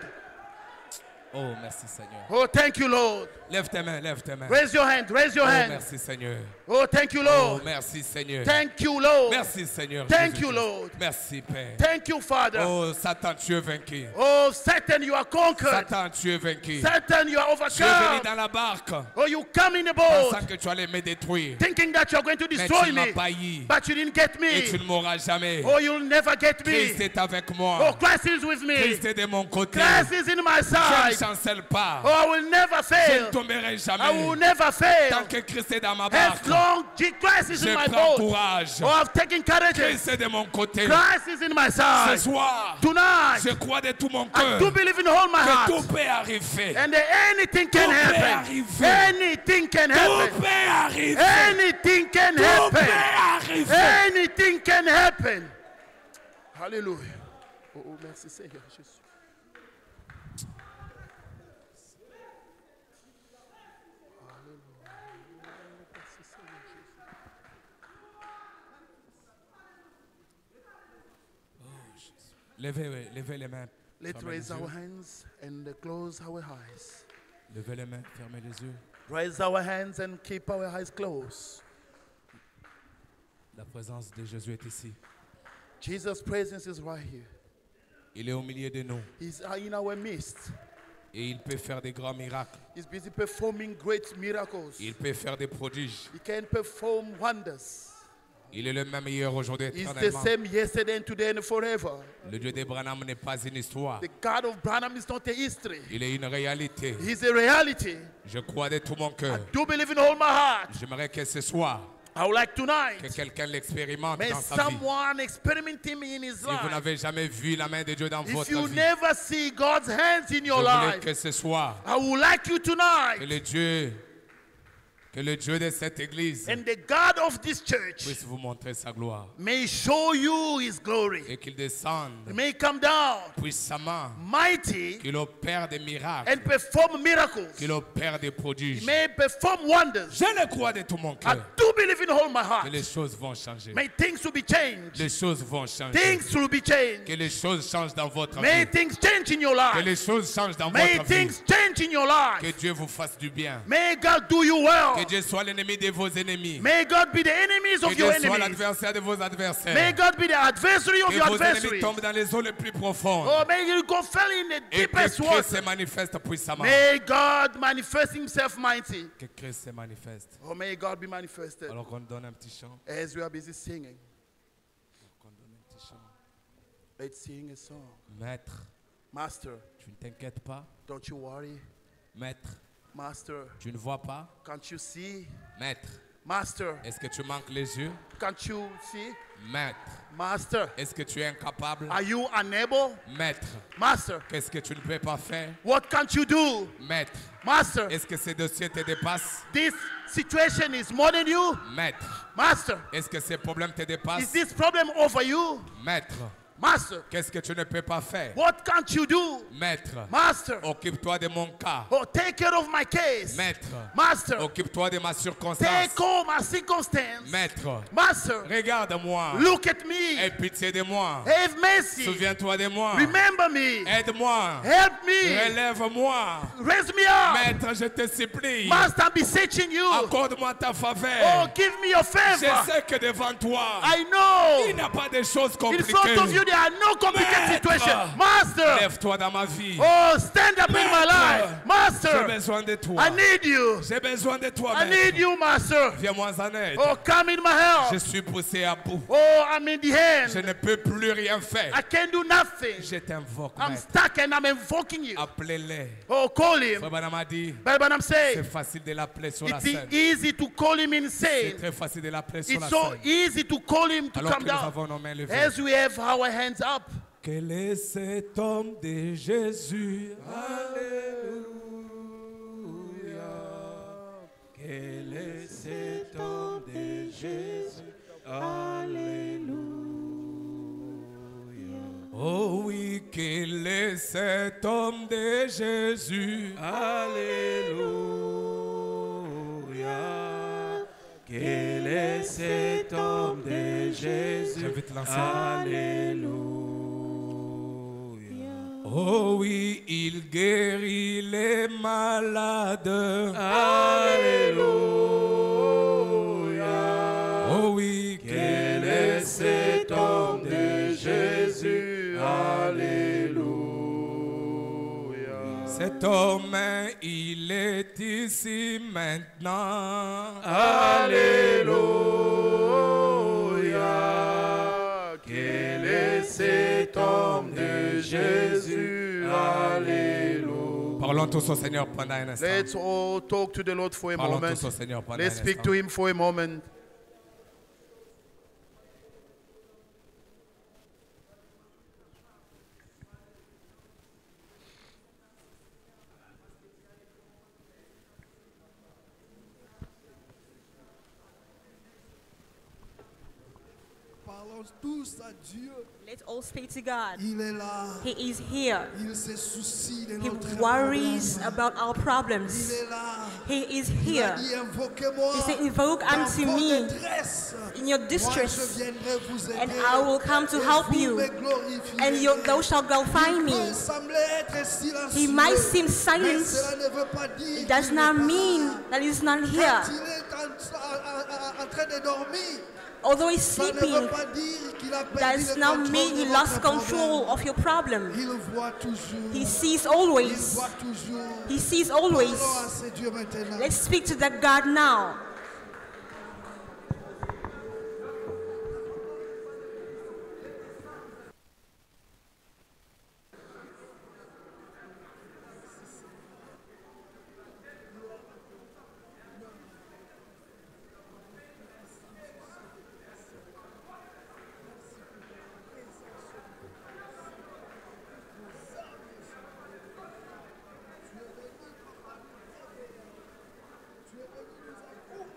Oh, merci Seigneur. Oh, thank you, Lord. Lève tes mains, lève tes mains. Raise your hand, raise your Oh, hand. merci Seigneur. Oh, thank you, Oh, Lord. merci Seigneur. Thank you, Lord. Merci Seigneur. Thank Jésus-Christ. you, Lord. Merci Père. Thank you, Father. Oh, Satan, tu es vaincu. Oh, Satan, you are conquered. Satan, tu es vaincu. Satan, you are Tu es venu overcome. dans la barque Oh, you come in the boat pensant que tu allais me détruire. thinking that you're going to Mais destroy tu ne m'as me, pas eu. but you didn't get Et tu me. ne m'auras jamais. Oh, you'll never get Christ me. est avec Oh, moi. Christ is with me. Christ est de mon côté. Christ is in my Je ne side. chancelle pas. Oh, I will never Je ne fail. tomberai I jamais. will never Tant fail. que Christ est dans ma barque, As long Christ is in je my prends boat. courage. Oh, I've taken courage. Christ est de mon côté. Christ is in my Ce side. soir, Tonight, je crois de tout mon I cœur do believe in all my que heart. tout peut arriver. And anything can Tout peut happen. arriver. Anything can Tout happen. peut arriver. Anything can Tout peut happen. arriver. Anything can happen. Hallelujah. Oh, merci Seigneur Jésus. Levez les mains. Let's Fermez raise les our yeux. hands and close our eyes. Levez les mains, fermez les yeux. Raise our hands and keep our eyes closed. La présence de Jésus est ici. Jesus' presence is right here. Il est au milieu de nous He's in our midst. et il peut faire des grands miracles. He's busy performing great miracles. Il peut faire des prodiges. He can perform wonders. Il est le même hier, aujourd'hui, He's the éternellement. same yesterday and today and forever. Le Dieu d'Abraham n'est pas une histoire. The God of Branham is not a history. Il est une réalité. He's a reality. Je crois de tout mon cœur. Do believe in all my heart. J'aimerais que ce soir, I would like que tonight, quelqu'un l'expérimente may dans sa vie. someone experiment him in his Si vous life. n'avez jamais vu la main de Dieu dans If votre you vie, never see God's hands in je your voulais life, que ce soir, I would like you que tonight, le Dieu de cette église and the God of this church puisse vous montrer sa gloire may show you his glory. et qu'il descende May come down puissamment, mighty qu'il opère des miracles, and perform miracles. qu'il opère des prodiges. May perform wonders. Je le crois de tout mon I cœur do believe in all my que heart. les choses vont changer. May things to be changed. Les choses vont changer. Things will be changed. Que les choses changent dans votre May vie. things change in your Que life. les choses changent dans May votre vie. things change in your Que life. Dieu vous fasse du bien. May God do you Que well. Dieu soit l'ennemi de vos ennemis. May God be the enemies Que of Dieu your soit enemies. l'adversaire de vos May adversaires. God be the adversary of Que your vos ennemis adversaries. tombent dans les eaux les plus profondes. Oh, may you go fell in the Et que deepest Christ water. se manifeste puissamment. May God manifest himself mighty. Que Christ se manifeste. Oh, may God be manifested. Alors qu'on donne un petit chant. As we are busy singing, Qu'on donne un petit chant. let's sing a song. Maître, Master, tu ne t'inquiètes pas. don't you worry. Maître, Master, tu ne vois pas. can't you see? Maître, Master, est-ce que tu manques les yeux? can't you see? Maître, Master, est-ce que tu es incapable? are you unable? Maître, Master, qu'est-ce que tu ne peux pas faire? what can't you do? Maître, Master, est-ce que ces dossiers te dépassent? this situation is more than you. Maître, Master, est-ce que ces problèmes te is dépassent? this problem over you? Maître, Master, qu'est-ce que tu ne peux pas faire? what can't you do? Maître, Master, occupe-toi de mon cas. oh, take care of my case. Maître, Master, occupe-toi de ma circonstance. take all my circumstance. Maître, Master, regarde-moi. look at me. Aie pitié de moi. Have mercy. Souviens-toi de moi. Remember me. Aide-moi. Help me. Relève-moi. Raise me up. Maître, je te supplie. Master, be searching you. Accorde-moi ta Oh, faveur. give me your Je favor. sais que devant toi, I il know n'y a pas de choses in compliquées. front of you there are no complicated Maître. situations. Master, Lève-toi dans ma vie. oh, stand up in my Maître. life. J'ai Master, besoin de toi. I need you. J'ai besoin de toi, I need Maître. you, Master. Viens-moi en aide. Oh, come in my Je help. suis poussé à bout. Oh, I'm in the Je hand. ne peux plus rien faire. I can't do nothing. Je t'invoque, I'm Maître. stuck and I'm invoking you. Appelez-les. Oh, call him. Frère Branham a dit, But I'm c'est saying, facile de l'appeler sur la it's scène. easy to call him C'est insane. très facile de l'appeler sur la It's so scène. easy to call him to Alors come que nous down. avons nos mains levées. As we have our hands up. Quel est cet homme de Jésus? Alléluia. Quel est cet homme de Jésus? Alléluia. Oh oui, quel est cet homme de Jésus? Alléluia. Quel est cet homme de Jésus? J'invite l'ensemble. Alléluia. Oh oui, il guérit les malades. Alléluia. Oh oui, quel est cet homme de Jésus? Alléluia. Cet homme, il est ici maintenant. Alléluia. Quel est cet homme de Jésus? Alléluia. Parlons tous au Seigneur pendant un instant. Let's all talk to the Lord for a Parlons moment. tous au Seigneur pendant Let's un speak instant. to Him for a moment. Parlons tous à Dieu. Let's all speak to God. Il est là. He is here. Il se soucie de He notre worries problème. about our Il problems. est là. He is Il a here. dit, invoquez-moi He said, invoke dans unto vos me détresses. in your Moi, distress, je viendrai vous aider. and I will come to Et help vous you, me glorifierez. and thou shalt glorify Il me. peut sembler être silencieux, He might seem mais silent. cela ne veut pas dire It does qu'il not n'est pas mean là. that he's not Quand here. il est en train de dormir, Although he's ça ne veut sleeping, pas dire qu'il a perdu does le not contrôle mean he de lost votre control problème. of your problem. Il voit toujours. He sees Il always. voit toujours. He sees Parlons always. à ce Dieu maintenant. Let's speak to that God now. Tu es venu nous accompagner.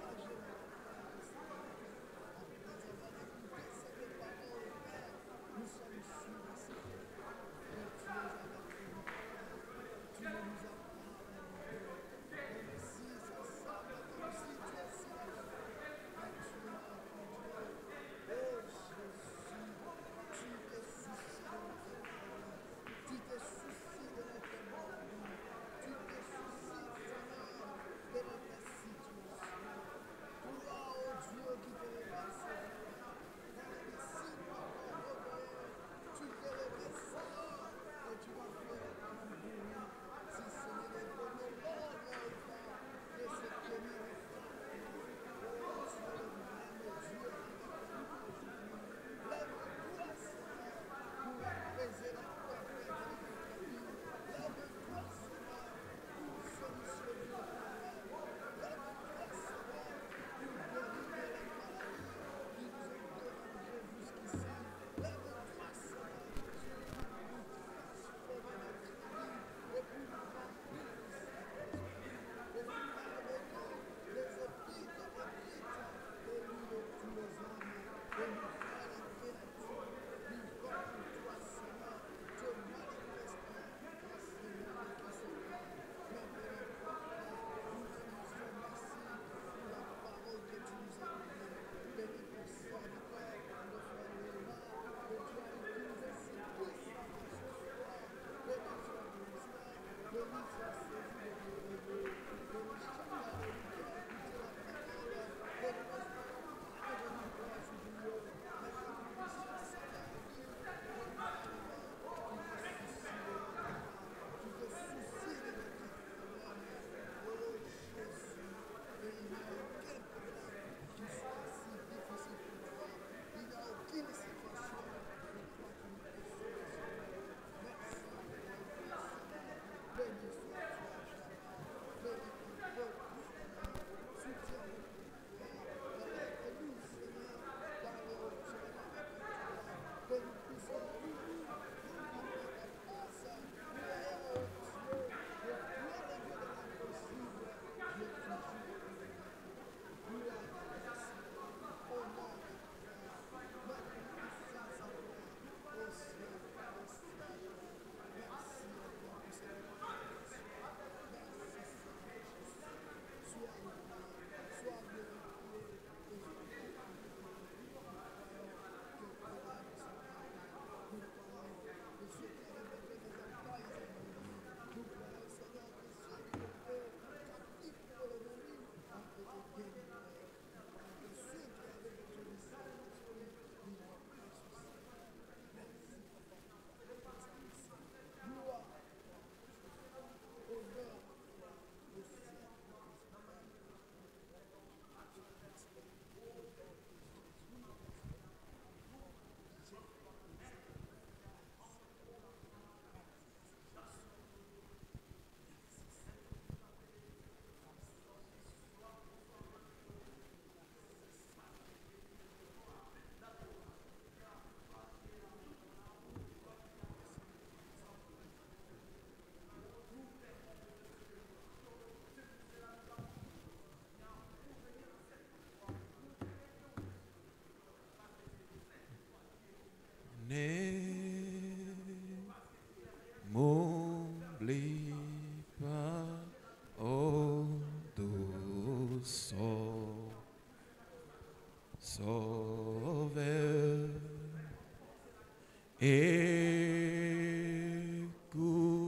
Sauveur,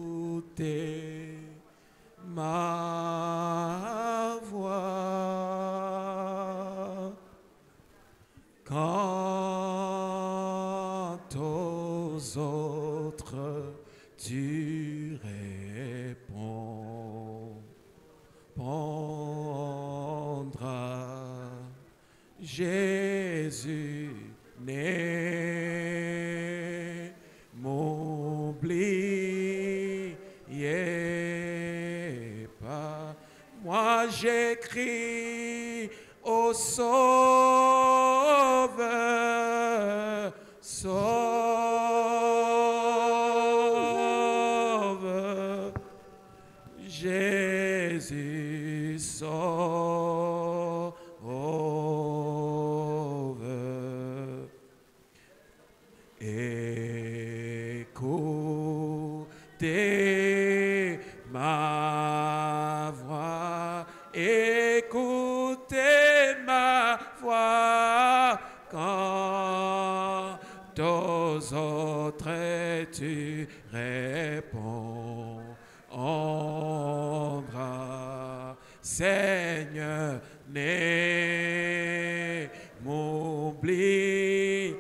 écoutez ma voix quand aux autres tu répondras. Jésus n'est m'oubliez pas. Moi j'écris au Sauveur, Sauveur, Jésus Sauveur. Écoutez ma voix, écoutez ma voix quand aux autres tu répondras. Seigneur, ne m'oubliez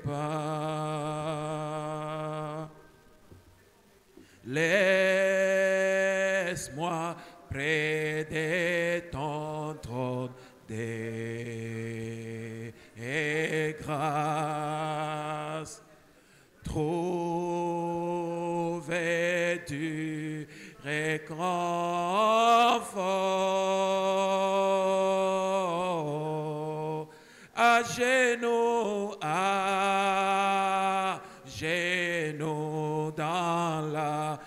pas. Laisse-moi près de ton trône des grâces. Trouver du réconfort à genoux dans la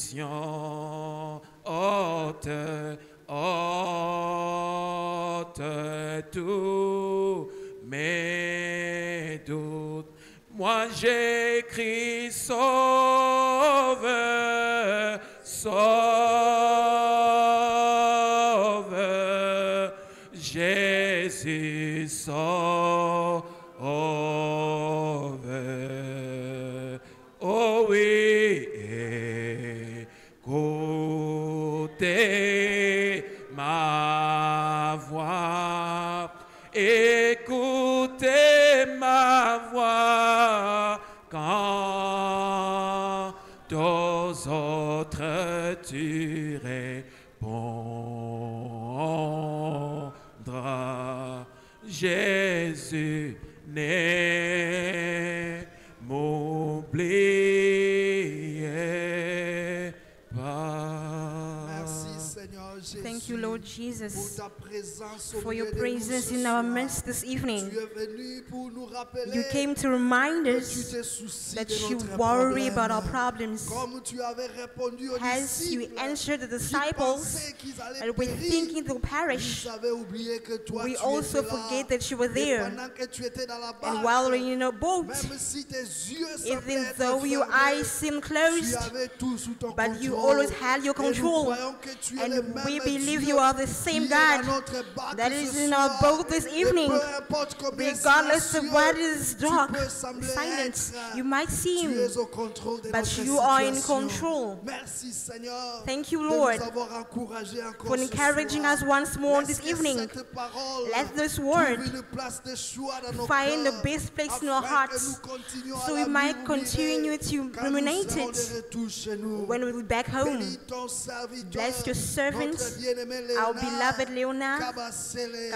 contrition ôte tous mes doutes. Moi j'écris Sauveur, Sauveur, Jésus Sauveur. Oh oui, écoutez ma voix, écoutez ma voix quand aux autres tu répondras. Jésus ne m'oubliez pas. Merci Seigneur Jésus. Thank you, Lord Pour Jesus, ta présence au for milieu your de nous presence ce in our soir. midst this evening. Tu es venu pour nous rappeler You came to remind que us tu te soucies that de you notre worry problème. about our problems. Comme tu avais répondu aux As you disciples answered the qui disciples pensaient qu'ils allaient and were périr, thinking they'll perish, ils avaient oublié que toi we tu also étais là. forget that you were Et there. pendant que tu étais dans la And barque, while we're in a boat, même si tes yeux even semblaient être though your fermés, eyes seem tu closed, avais tout sous ton but you contrôle. always had your Et nous control. croyons que tu es le And même we believe Dieu you are the qui same est dans God notre barque that ce is in our soir. boat this Et evening. peu importe combien Regardless of silencieux what is tu dark, peux sembler silent, être, you might tu seem, es au contrôle de but notre you are in situation. control. Merci Seigneur Thank you, de Lord, nous avoir encouragés encore for ce encouraging soir. us once more Laisse this que evening. cette parole Let this trouve word une place de choix dans nos find cœurs, the best place in our afin que hearts, nous continuions so à we la might murmurer continue to quand ruminate nous serons it de retour chez nous. when we'll be back home. Bénis ton serviteur, Bless your servant, notre bien-aimé our Léonard beloved Leonard Kabasele.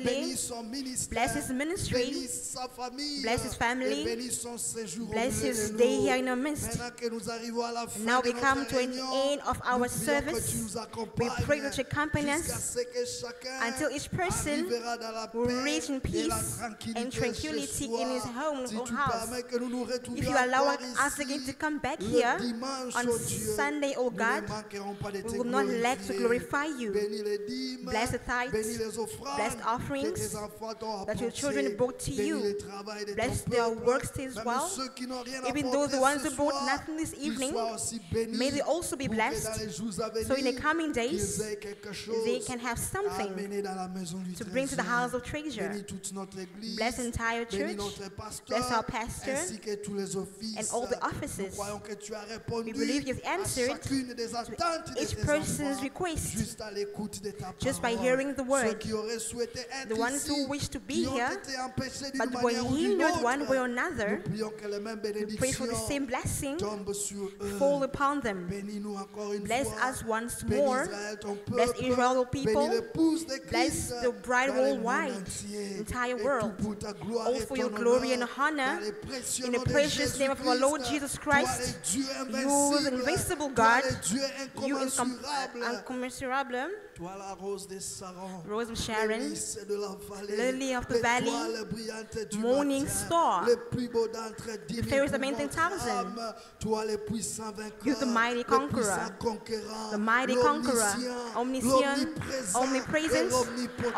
Bénis son ministère, Bless his ministry, bénis sa famille, bless his family, et bénis son séjour au bless milieu his de day nous. here in our midst. Maintenant que nous arrivons à la fin Now de we notre come to an réunion, end of our nous prions que service. tu nous We accompagnes pray that you accompany jusqu'à us ce que chacun until each person arrivera dans la will paix reach in et la peace tranquillité and tranquility ce soir. in his home Si or tu house. permets que nous nous If retrouvions you allow encore us again ici to come back le here dimanche, on oh Dieu, Sunday, oh nous God, ne manquerons pas de te we will not lack to glorifier. glorify you. Bénis les dîmes. Bless the tithes. Bénis les offrandes. Bless the offerings que tes enfants t'ont that your apportées. children brought to Bénis you. le travail de Bless ton their peuple. works as Même well. ceux qui n'ont rien Even apporté though the ones ce who brought soir, nothing this qu'ils evening, soient aussi bénis. may they also be Pour que blessed. dans les jours à venir, So in the coming days, qu'ils aient quelque chose they can have à something amener dans la maison du to bring to the trésor. house of treasure. Bénis toute notre église. Bless the entire Bénis church. notre pasteur. Bless our pastor ainsi que tous les offices. and all the Nous offices. croyons que tu as répondu We believe you've à answered chacune des attentes de each tes person's enfants, request juste à l'écoute de ta just by parole. hearing the word. Ceux qui auraient souhaité être The ones ici, who wish to be qui ont here, été empêchés d'une but were manière ou d'une hindered autre, one way or another, nous prions que les mêmes we pray for the bénédictions same blessing tombent sur eux. fall upon them. Bénis-nous encore une Bless fois. us once Bénis more. Israël, ton Bless peuple. Israel, your Bénis people. l'épouse de Bless Christ the bride dans le monde worldwide, entier. entire Et world. tout pour ta gloire All et for ton your glory and honneur. honor, Dans les précieux in noms the de precious name of our Lord Jésus-Christ. Jesus Toi, Christ, le Dieu you, the invincible. invincible Toi, God, le Dieu you incommensurable. incommensurable, Toi, la rose des Sarons. Rose of Le Sharon, lys de la vallée. Lily of the valley, L'étoile brillante du morning matin. star, Le plus beau d'entre 10 000 fairest pour among 10,000. âme. Toi, le puissant vainqueur. You're the mighty le conqueror. puissant conquérant. The mighty conqueror, omniscient, omnipresent,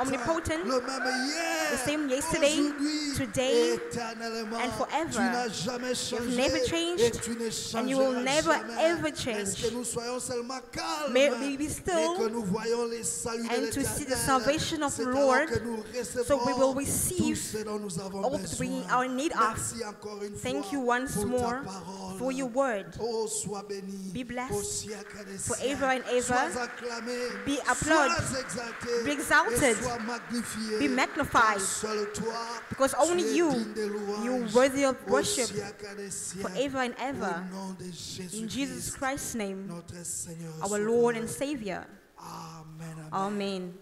omnipotent, le même hier, the same yesterday, aujourd'hui, today, éternellement. and forever. Tu n'as jamais changé. never changed, et tu ne and you will changeras never jamais. ever Est-ce change. que nous soyons seulement calmes May we be et still que nous voyons les saluts de and to see the l'Éternel. salvation of C'est the alors Lord, que nous recevrons so we will tout receive ce dont nous avons all that we besoin. are in need of. Merci encore une Thank fois you once pour more ta parole. for your word. Oh, sois béni. Be blessed Au siècle des forever siècles. and ever. Sois acclamé. Be applauded. Sois exalté. Be exalted. Et sois magnifié. Be magnified. Car seul toi, Because tu only es you, digne de louange. you're worthy of Au worship siècle des siècles. forever and ever. Au nom de Jésus In Jesus Christ, Christ's name, notre Seigneur et our Lord and Sauveur. Savior. Amen. Amen. Amen.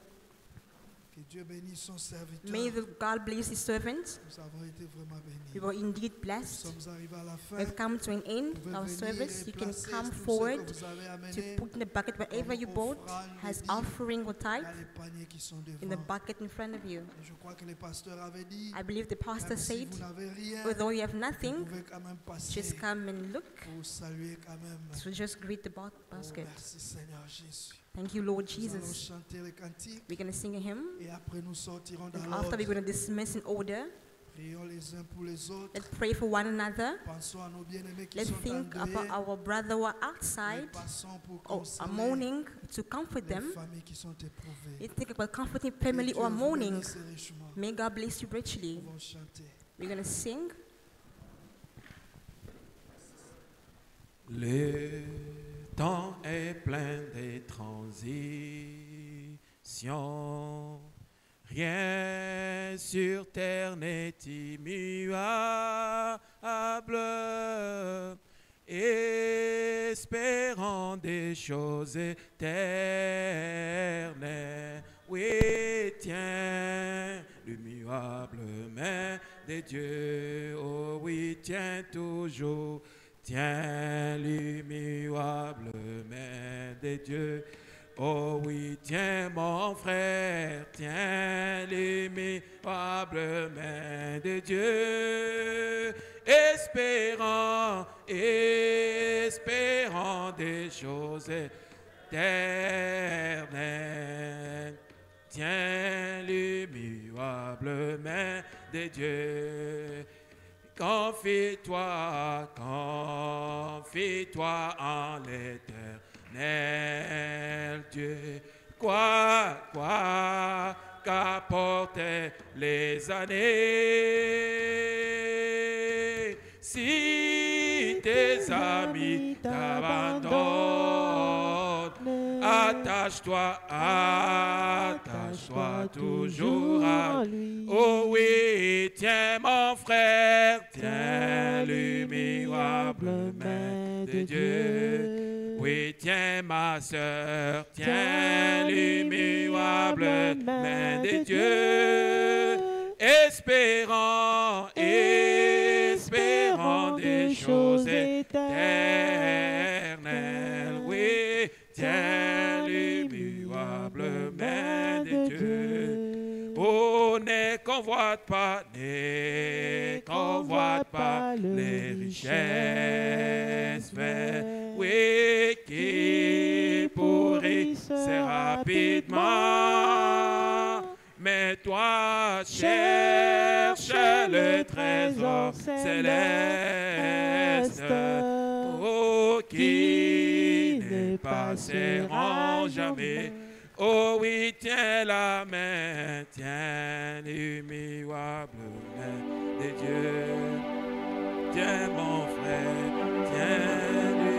Que Dieu bénisse son serviteur. May the God bless His servants. Nous avons été vraiment bénis. We were indeed Nous blessed. sommes arrivés à la fin. We've come to an end Vous of our pouvez venir service. et You can placer come tout ce forward que vous avez amené to put in the bucket whatever you bought has offering or tithe dans les paniers qui sont in the devant. bucket in front of you. Et je crois que le pasteur avait dit, I believe the pastor même si said, vous n'avez rien, although you have vous nothing, pouvez quand même passer just come and look. pour saluer quand même. So just greet the basket. Merci Seigneur Jésus. Thank you, Lord Nous allons Jesus. chanter le cantique We're going to sing a hymn. et après nous sortirons dans And after we're l'ordre. going to dismiss in order. Prions les uns pour les autres. Let's pray for one another. Pensons à nos bien-aimés qui Let's sont think en about deuil. our brother who are Et outside passons pour or are consoler mourning to comfort les them. familles qui sont éprouvées. Let's think about comforting Que family Dieu or vous mourning. bénisse richement. May God bless you richly. Nous allons chanter. We're going to sing. Le temps est plein de transitions. Rien sur terre n'est immuable. Espérant des choses éternelles. Oui, tiens l'immuable main de Dieu. Oh oui, tiens toujours. Tiens l'immuable main de Dieu. Oh oui, tiens mon frère, tiens l'immuable main de Dieu. Espérant, espérant des choses éternelles. Tiens l'immuable main de Dieu. Confie-toi en l'Éternel Dieu. Quoi qu'apportent les années, si tes amis t'abandonnent, attache-toi toujours à lui. Oh oui, tiens mon frère, tiens l'immuable main de Dieu. Oui, tiens ma sœur, tiens l'immuable main de Dieu. Espérant des choses éternelles. Oui, tiens l'immuable main de Dieu. Oh, ne convoite pas les richesses vaines. Oui, qui pourrissent c'est rapidement. Mais toi, cherche le trésor céleste, oh, qui ne passeront jamais. Oh oui, tiens la main, tiens l'immuable main de Dieu. Tiens mon frère, tiens